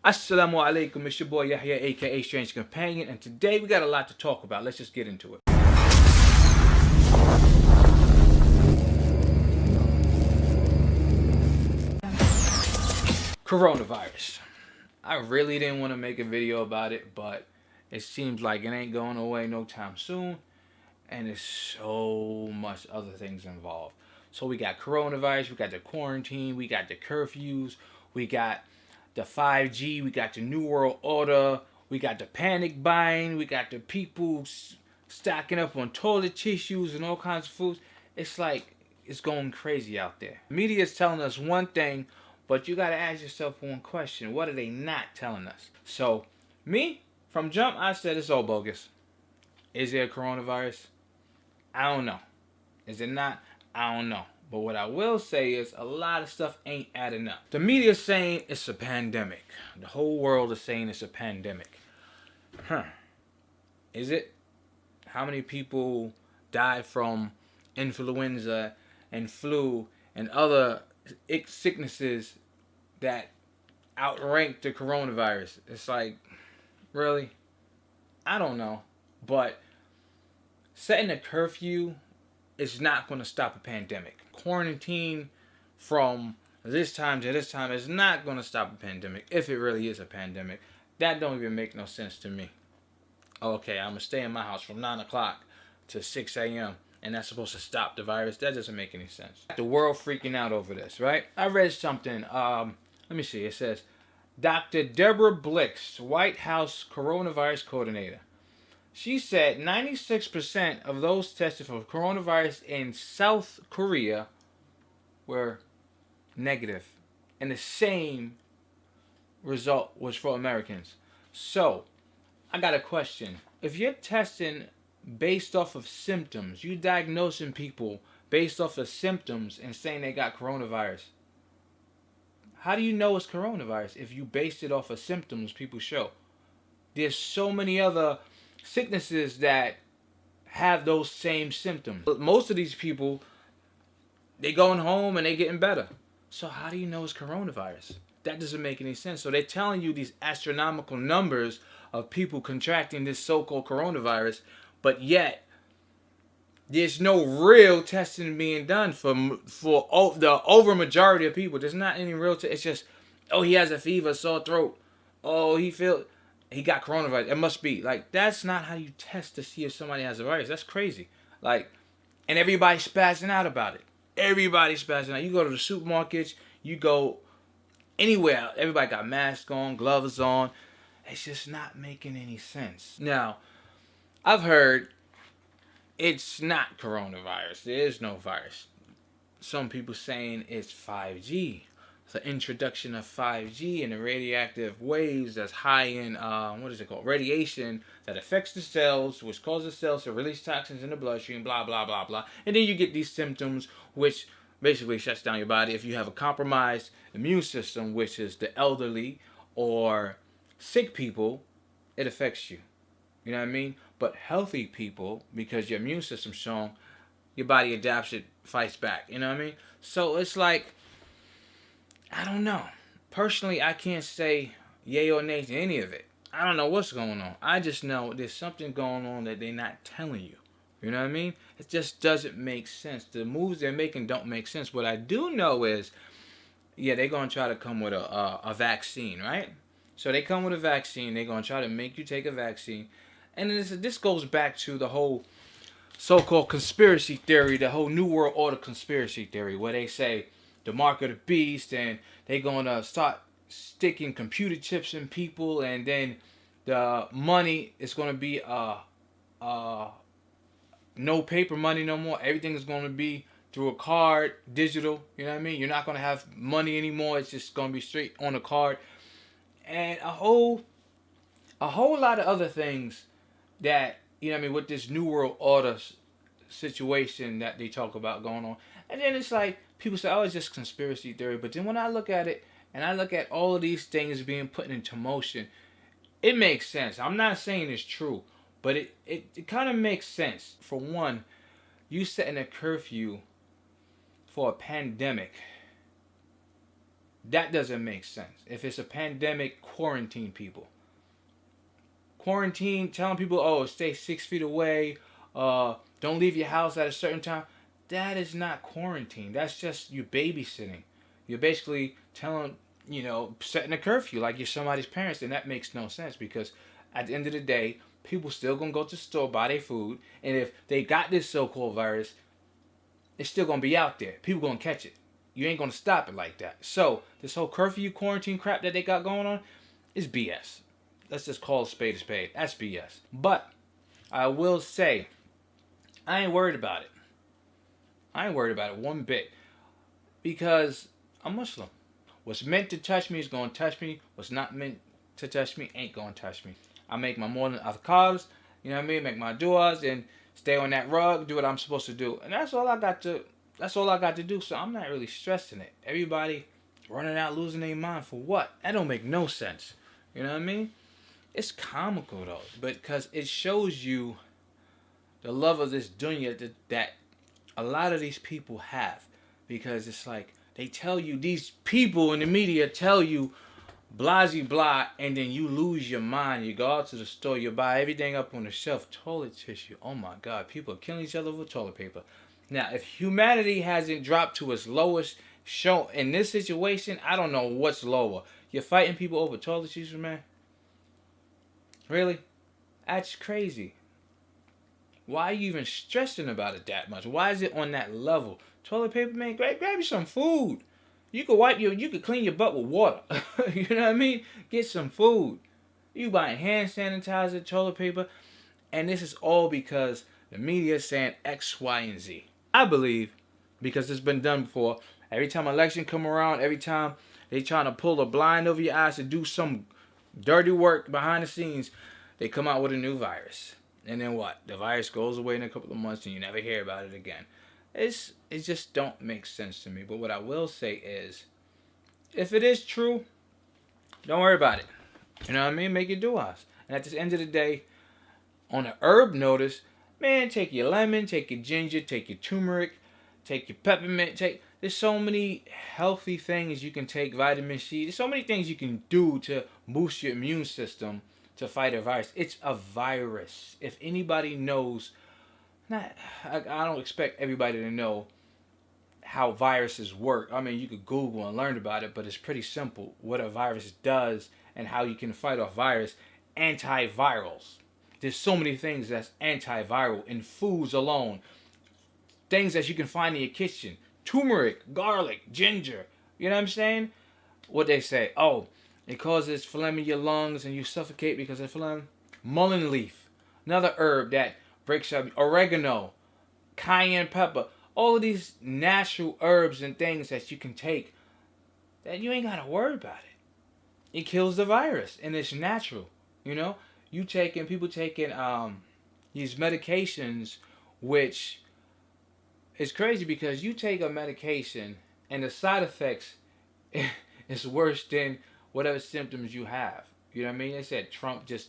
Assalamu alaikum, it's your boy Yahya, aka Strange Companion, and today we got a lot to talk about. Let's just get into it. Coronavirus. I really didn't want to make a video about it, but it seems like it ain't going away no time soon, and there's so much other things involved. So we got coronavirus, we got the quarantine, we got the curfews, we got the 5G, we got the New World Order, we got the panic buying, we got the people stocking up on toilet tissues and all kinds of foods. It's like it's going crazy out there. Media is telling us one thing, but you gotta ask yourself one question: what are they not telling us? So, me, from jump, I said it's all bogus. Is there a coronavirus? I don't know. Is it not? I don't know. But what I will say is a lot of stuff ain't adding up. The media is saying it's a pandemic. The whole world is saying it's a pandemic. Is it? How many people died from influenza and flu and other sicknesses that outrank the coronavirus? It's like, really? I don't know. But setting a curfew is not going to stop a pandemic. Quarantine from this time to this time is not going to stop a pandemic, if it really is a pandemic. That don't even make no sense to me. Okay, I'm going to stay in my house from 9 o'clock to 6 a.m. and that's supposed to stop the virus. That doesn't make any sense. The world freaking out over this, right? I read something. Let me see. It says, Dr. Deborah Blix, White House coronavirus coordinator. She said 96% of those tested for coronavirus in South Korea were negative. And the same result was for Americans. So, I got a question. If you're testing based off of symptoms, you diagnosing people based off of symptoms and saying they got coronavirus, how do you know it's coronavirus if you based it off of symptoms people show? There's so many other sicknesses that have those same symptoms. But most of these people, they going home and they getting better. So how do you know it's coronavirus? That doesn't make any sense. So they're telling you these astronomical numbers of people contracting this so-called coronavirus, but yet there's no real testing being done for the over majority of people. There's not any real it's just, oh, he has a fever, sore throat. Oh, he got coronavirus. It must be. Like, that's not how you test to see if somebody has a virus. That's crazy. Like, and everybody's spazzing out about it. Everybody's spazzing out. You go to the supermarkets, you go anywhere, everybody got masks on, gloves on. It's just not making any sense. Now, I've heard it's not coronavirus. There is no virus. Some people saying it's 5G. The introduction of 5G and the radioactive waves that's high in, radiation that affects the cells, which causes cells to release toxins in the bloodstream, blah, blah, blah, blah. And then you get these symptoms, which basically shuts down your body. If you have a compromised immune system, which is the elderly or sick people, it affects you. You know what I mean? But healthy people, because your immune system's strong, your body adapts, it fights back. You know what I mean? So it's like, I don't know. Personally, I can't say yay or nay to any of it. I don't know what's going on. I just know there's something going on that they're not telling you. You know what I mean? It just doesn't make sense. The moves they're making don't make sense. What I do know is, yeah, they're going to try to come with a vaccine, right? So they come with a vaccine. They're going to try to make you take a vaccine. And this goes back to the whole so-called conspiracy theory, the whole New World Order conspiracy theory, where they say the mark of the beast, and they're going to start sticking computer chips in people, and then the money is going to be no paper money no more. Everything is going to be through a card, digital. You know what I mean? You're not going to have money anymore. It's just going to be straight on a card. And a whole lot of other things that, you know what I mean, with this New World Order situation that they talk about going on. And then it's like, people say, oh, it's just conspiracy theory. But then when I look at it, and I look at all of these things being put into motion, it makes sense. I'm not saying it's true, but it kind of makes sense. For one, you setting a curfew for a pandemic That doesn't make sense. If it's a pandemic, quarantine people. Quarantine, telling people, oh, stay 6 feet away, don't leave your house at a certain time. That is not quarantine. That's just you babysitting. You're basically telling, setting a curfew like you're somebody's parents, and that makes no sense because at the end of the day, people still gonna go to the store, buy their food, and if they got this so-called virus, it's still gonna be out there. People gonna catch it. You ain't gonna stop it like that. So this whole curfew quarantine crap that they got going on is BS. Let's just call a spade a spade. That's BS. But I will say, I ain't worried about it. I ain't worried about it one bit because I'm Muslim. What's meant to touch me is gonna touch me. What's not meant to touch me ain't gonna touch me. I make my morning adhkars, you know what I mean? Make my du'as and stay on that rug, do what I'm supposed to do. And that's all I got to do. So I'm not really stressing it. Everybody running out losing their mind for what? That don't make no sense. You know what I mean? It's comical though, but because it shows you the love of this dunya that a lot of these people have. Because it's like they tell you, these people in the media tell you blah blah, and then you lose your mind. You go out to the store, you buy everything up on the shelf, toilet tissue. Oh my God, people are killing each other with toilet paper. Now, if humanity hasn't dropped to its lowest show in this situation, I don't know what's lower. You're fighting people over toilet tissue, man? Really? That's crazy. Why are you even stressing about it that much? Why is it on that level? Toilet paper, man, grab you some food. You could clean your butt with water. You know what I mean? Get some food. You buying hand sanitizer, toilet paper, and this is all because the media is saying X, Y, and Z. I believe, because it's been done before, every time election come around, every time they trying to pull a blind over your eyes to do some dirty work behind the scenes, they come out with a new virus. And then what? The virus goes away in a couple of months and you never hear about it again. It just don't make sense to me. But what I will say is, if it is true, don't worry about it. You know what I mean? Make your du'as. And at the end of the day, on a herb notice, man, take your lemon, take your ginger, take your turmeric, take your peppermint, there's so many healthy things you can take, vitamin C. There's so many things you can do to boost your immune system to fight a virus. It's a virus. If anybody knows, I don't expect everybody to know how viruses work. I mean, you could Google and learn about it, but it's pretty simple what a virus does and how you can fight off virus. Antivirals. There's so many things that's antiviral in foods alone. Things that you can find in your kitchen. Turmeric, garlic, ginger. You know what I'm saying? What they say, oh, it causes phlegm in your lungs and you suffocate because of phlegm. Mullein leaf, another herb that breaks up. Oregano, cayenne pepper. All of these natural herbs and things that you can take that you ain't got to worry about it. It kills the virus and it's natural. You know? People taking these medications, which is crazy because you take a medication and the side effects is worse than whatever symptoms you have. You know what I mean? They said Trump just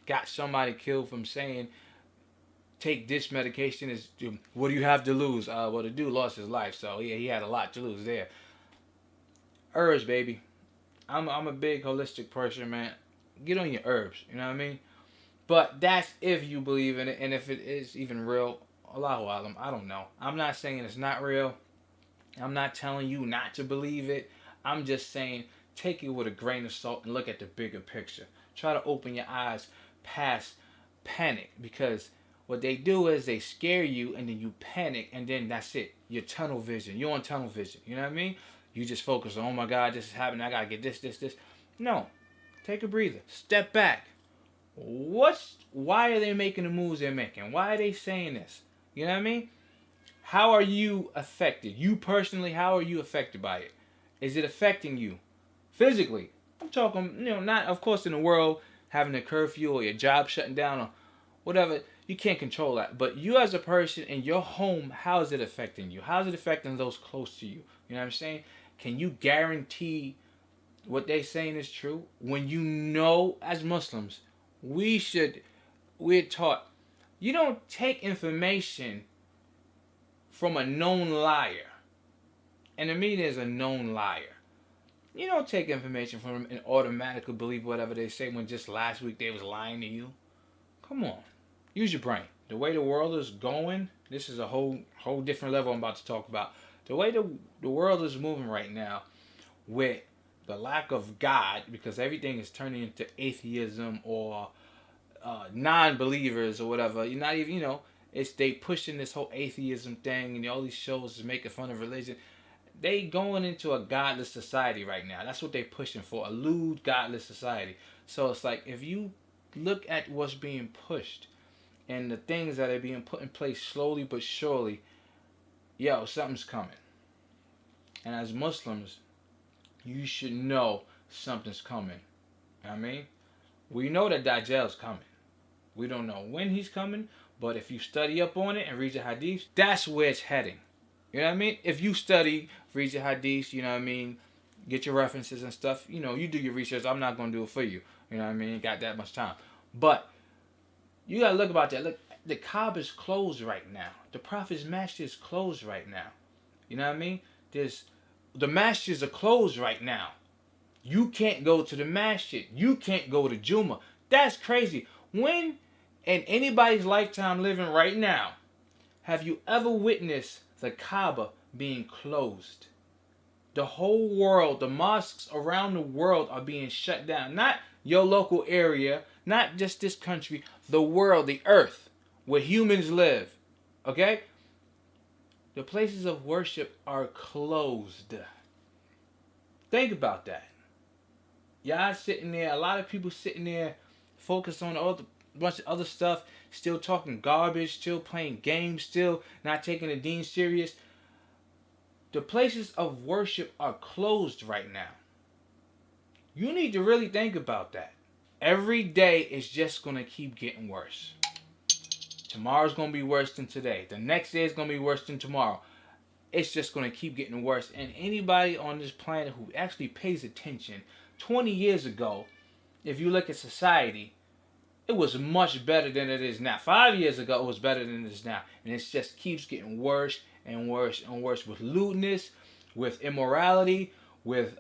got somebody killed from saying, take this medication. What do you have to lose? Well, the dude lost his life, so he had a lot to lose there. Herbs, baby. I'm a big holistic person, man. Get on your herbs, you know what I mean? But that's if you believe in it, and if it is even real, Allahu Alam, I don't know. I'm not saying it's not real. I'm not telling you not to believe it. I'm just saying take it with a grain of salt and look at the bigger picture. Try to open your eyes past panic, because what they do is they scare you and then you panic and then that's it. You're tunnel vision. You're on tunnel vision. You know what I mean? You just focus on, oh my God, this is happening. I got to get this. No. Take a breather. Step back. Why are they making the moves they're making? Why are they saying this? You know what I mean? How are you affected? You personally, how are you affected by it? Is it affecting you physically? I'm talking, not, of course, in the world, having a curfew or your job shutting down or whatever. You can't control that. But you as a person in your home, how is it affecting you? How is it affecting those close to you? You know what I'm saying? Can you guarantee what they're saying is true? When you know, as Muslims, we're taught, you don't take information from a known liar. And the media is a known liar. You don't take information from them and automatically believe whatever they say when just last week they was lying to you. Come on. Use your brain. The way the world is going, this is a whole different level I'm about to talk about. The way the world is moving right now with the lack of God, because everything is turning into atheism or non-believers or whatever. You're not even, it's they pushing this whole atheism thing and all these shows is making fun of religion. They going into a godless society right now. That's what they pushing for, a lewd, godless society. So it's like if you look at what's being pushed and the things that are being put in place slowly but surely, yo, something's coming. And as Muslims, you should know something's coming. You know what I mean? We know that Dajjal's coming. We don't know when he's coming, but if you study up on it and read your hadiths, that's where it's heading. You know what I mean? If you study, read your hadiths, you know what I mean, get your references and stuff, you do your research. I'm not going to do it for you. You know what I mean? Got that much time. But you got to look about that. Look, the Kaaba is closed right now. The Prophet's masjid is closed right now. You know what I mean? The masjids are closed right now. You can't go to the masjid. You can't go to Juma. That's crazy. When in anybody's lifetime living right now, have you ever witnessed the Kaaba being closed? The whole world, the mosques around the world are being shut down. Not your local area, not just this country, the world, the earth, where humans live. Okay? The places of worship are closed. Think about that. Y'all sitting there, a lot of people sitting there focused on a bunch of other stuff, still talking garbage, still playing games, still not taking the deen serious. The places of worship are closed right now. You need to really think about that. Every day is just going to keep getting worse. Tomorrow's going to be worse than today. The next day is going to be worse than tomorrow. It's just going to keep getting worse. And anybody on this planet who actually pays attention, 20 years ago, if you look at society, it was much better than it is now. 5 years ago, it was better than it is now. And it just keeps getting worse and worse and worse with lewdness, with immorality, with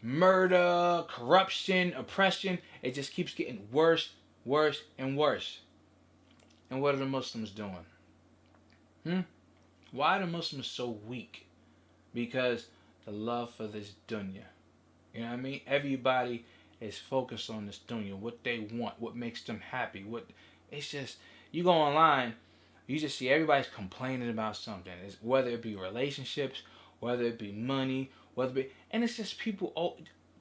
murder, corruption, oppression. It just keeps getting worse, worse, and worse. And what are the Muslims doing? Why are the Muslims so weak? Because the love for this dunya. You know what I mean? Everybody is focused on this dunya, what they want, what makes them happy. It's just, you go online, you just see everybody's complaining about something. Whether it be relationships, whether it be money, and it's just people,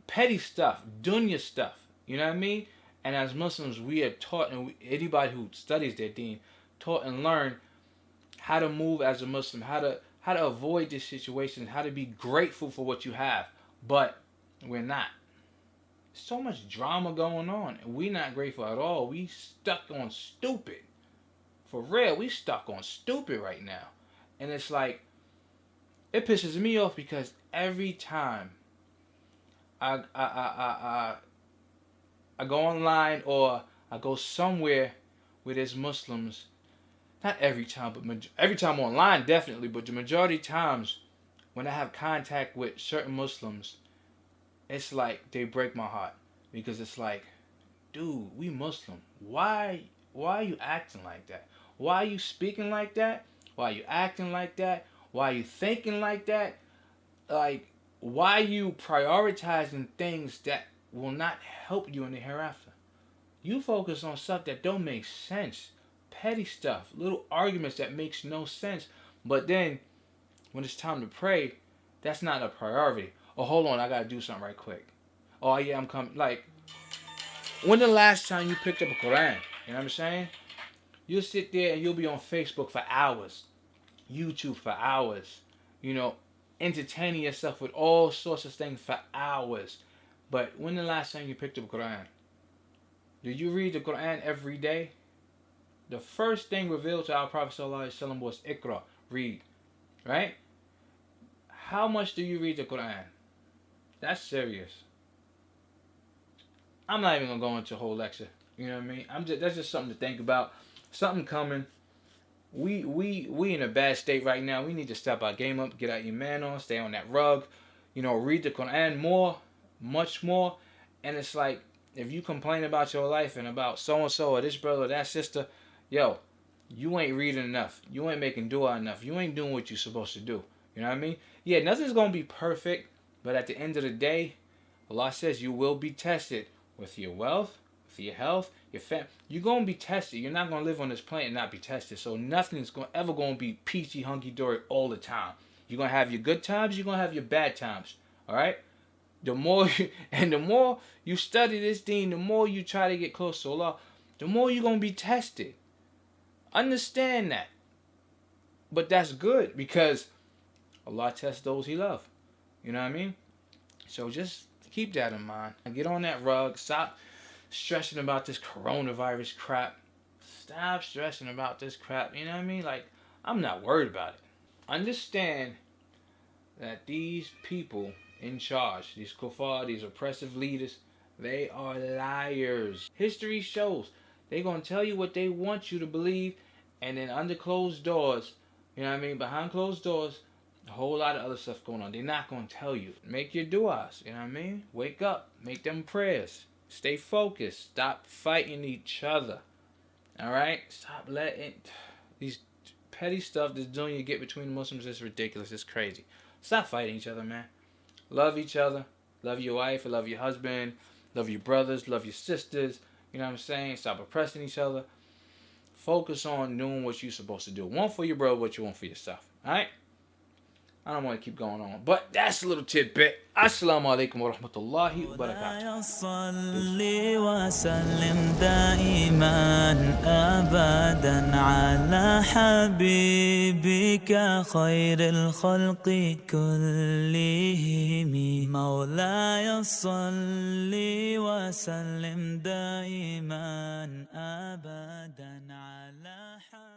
petty stuff, dunya stuff. You know what I mean? And as Muslims, we are taught, and anybody who studies their deen, taught and learn how to move as a Muslim, how to avoid this situation, how to be grateful for what you have. But we're not. So much drama going on, and we're not grateful at all. We stuck on stupid. For real, we stuck on stupid right now. And it's like, it pisses me off because every time I go online or I go somewhere where there's Muslims, not every time, but every time online definitely, but the majority of times when I have contact with certain Muslims, it's like they break my heart. Because it's like, dude, we Muslim. Why are you acting like that? Why are you speaking like that? Why are you acting like that? Why are you thinking like that? Like, why are you prioritizing things that will not help you in the hereafter? You focus on stuff that don't make sense. Petty stuff. Little arguments that makes no sense. But then, when it's time to pray, that's not a priority. Oh, hold on, I gotta do something right quick. Oh, yeah, I'm coming. Like, when the last time you picked up a Quran? You know what I'm saying? You'll sit there and you'll be on Facebook for hours. YouTube for hours. Entertaining yourself with all sorts of things for hours. But when the last time you picked up a Quran? Did you read the Quran every day? The first thing revealed to our Prophet ﷺ was Iqra, read. Right? How much do you read the Quran? That's serious. I'm not even going to go into a whole lecture. You know what I mean? That's just something to think about. Something coming. We in a bad state right now. We need to step our game up, get our iman on, stay on that rug. read the Quran more, much more. And it's like, if you complain about your life and about so and so or this brother or that sister, yo, you ain't reading enough. You ain't making dua enough. You ain't doing what you're supposed to do. You know what I mean? Yeah, nothing's gonna be perfect, but at the end of the day, Allah says you will be tested with your wealth, with your health, your family. You're gonna be tested. You're not gonna live on this planet and not be tested. So nothing's ever gonna be peachy, hunky dory all the time. You're gonna have your good times. You're gonna have your bad times. All right. The more the more you study this deen, the more you try to get close to Allah, the more you're gonna be tested. Understand that. But that's good because Allah tests those He loves. You know what I mean? So just keep that in mind. Get on that rug. Stop stressing about this coronavirus crap. Stop stressing about this crap. You know what I mean? Like, I'm not worried about it. Understand that these people in charge, these kuffar, these oppressive leaders, they are liars. History shows they're going to tell you what they want you to believe, and then under closed doors, you know what I mean, behind closed doors, a whole lot of other stuff going on. They're not going to tell you. Make your du'as, you know what I mean? Wake up. Make them prayers. Stay focused. Stop fighting each other. Alright? Stop letting these petty stuff this dunya get between the Muslims is ridiculous. It's crazy. Stop fighting each other, man. Love each other. Love your wife. Love your husband. Love your brothers. Love your sisters. You know what I'm saying? Stop oppressing each other. Focus on doing what you're supposed to do. One for your brother, what you want for yourself. Alright? I don't want to keep going on, but that's a little tidbit. Assalamu alaikum wa rahmatullahi wa barakatuh. صلي وسلم دائما أبدا على حبيبك خير الخلق كلهم مولاي صلي وسلم دائما أبدا على حبيبك